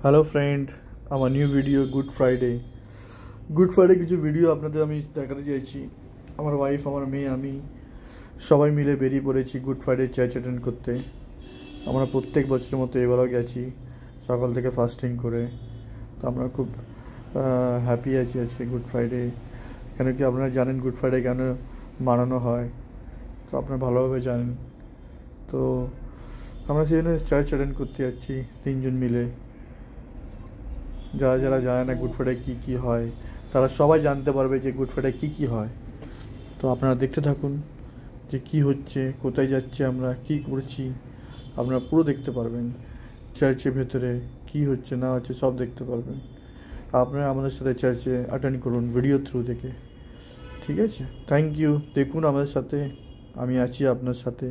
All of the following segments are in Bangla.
হ্যালো ফ্রেন্ড, আমার নিউ ভিডিও গুড ফ্রাইডে কিছু ভিডিও আপনাদের আমি দেখাতে চাইছি। আমার ওয়াইফ, আমার মেয়ে, আমি সবাই মিলে বেরিয়ে পড়েছি গুড ফ্রাইডে চার্চ অ্যাটেন্ড করতে। আমরা প্রত্যেক বছরের মতো এবারও গেছি সকাল থেকে ফাস্টিং করে। তো আমরা খুব হ্যাপি আছি আজকে গুড ফ্রাইডে। কেন কি আপনারা জানেন গুড ফ্রাইডে কেন মানানো হয়, তো আপনারা ভালোভাবে জানেন। তো আমরা সেই জন্য চার্চ অ্যাটেন্ড করতে যাচ্ছি তিনজন মিলে। যারা যারা জানে না গুড ফ্রাইডে কী হয়, তারা সবাই জানতে পারবে যে গুড ফ্রাইডে কী হয়। তো আপনারা দেখতে থাকুন যে কী হচ্ছে, কোথায় যাচ্ছে, আমরা কী করছি, আপনারা পুরো দেখতে পারবেন। চার্চের ভেতরে কী হচ্ছে না হচ্ছে সব দেখতে পারবেন। আপনারা আমাদের সাথে চার্চে অ্যাটেন্ড করুন ভিডিও থ্রু থেকে, ঠিক আছে? Thank you. দেখুন আমাদের সাথে, আমি আছি আপনার সাথে।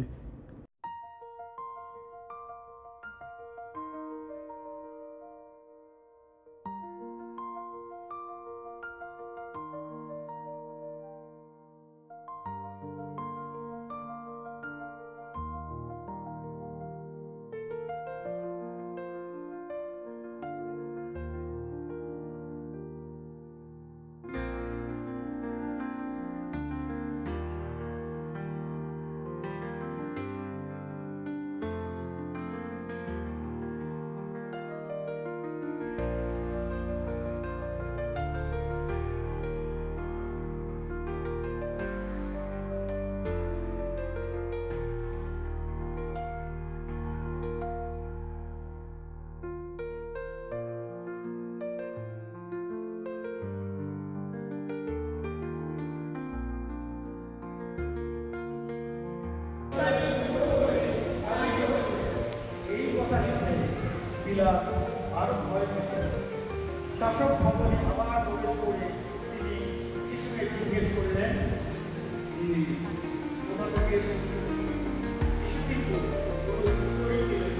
আর ভয় পেতেন। শাসক ভবনে আবার প্রবেশ করে তিনি যিশুকে জিজ্ঞেস করলেন, ওনাকে যিশু কিন্তু সরিয়ে দিলেন।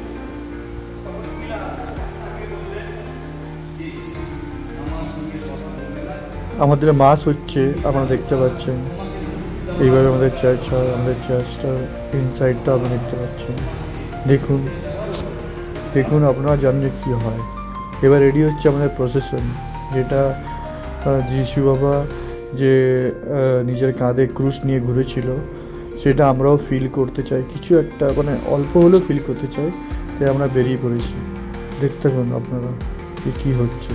তখন পিলাত তাকে বললেন যে আমাদের মাস হচ্ছে, আপনারা দেখতে পাচ্ছেন। এইভাবে আমাদের চার্চ হয়, আমাদের চার্চটা ইনসাইডটা আপনারা দেখতে পাচ্ছেন। দেখুন দেখুন আপনারা জানেন কী হয়। এবার রেডি হচ্ছে আমাদের প্রসেশন, যেটা যিশু বাবা যে নিজের কাঁধে ক্রুশ নিয়ে ঘুরেছিল, সেটা আমরাও ফিল করতে চাই, কিছু একটা মানে অল্প হলেও ফিল করতে চাই। তাই আমরা বেরিয়ে পড়েছি। দেখতে পাবেন আপনারা যে কী হচ্ছে।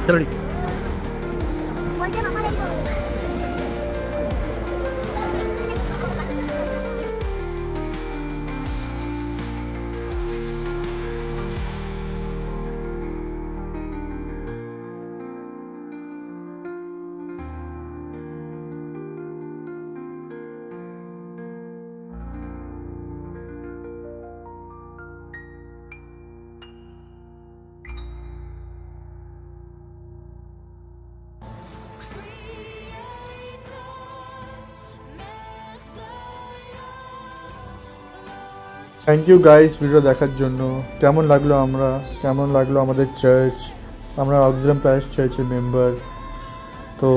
चलो থ্যাংক ইউ গাইস ভিডিও দেখার জন্য। কেমন লাগলো আমাদের চার্চ, আমরা অক্সিলাম প্যারিশ চার্চের মেম্বার। তো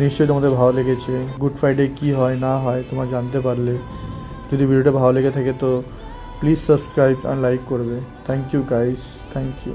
নিশ্চয়ই তোমাদের ভালো লেগেছে। গুড ফ্রাইডে কী হয় না হয় তোমরা জানতে পারলে। যদি ভিডিওটা ভালো লেগে থাকে তো প্লিজ সাবস্ক্রাইব আর লাইক করবে। Thank you guys, thank you.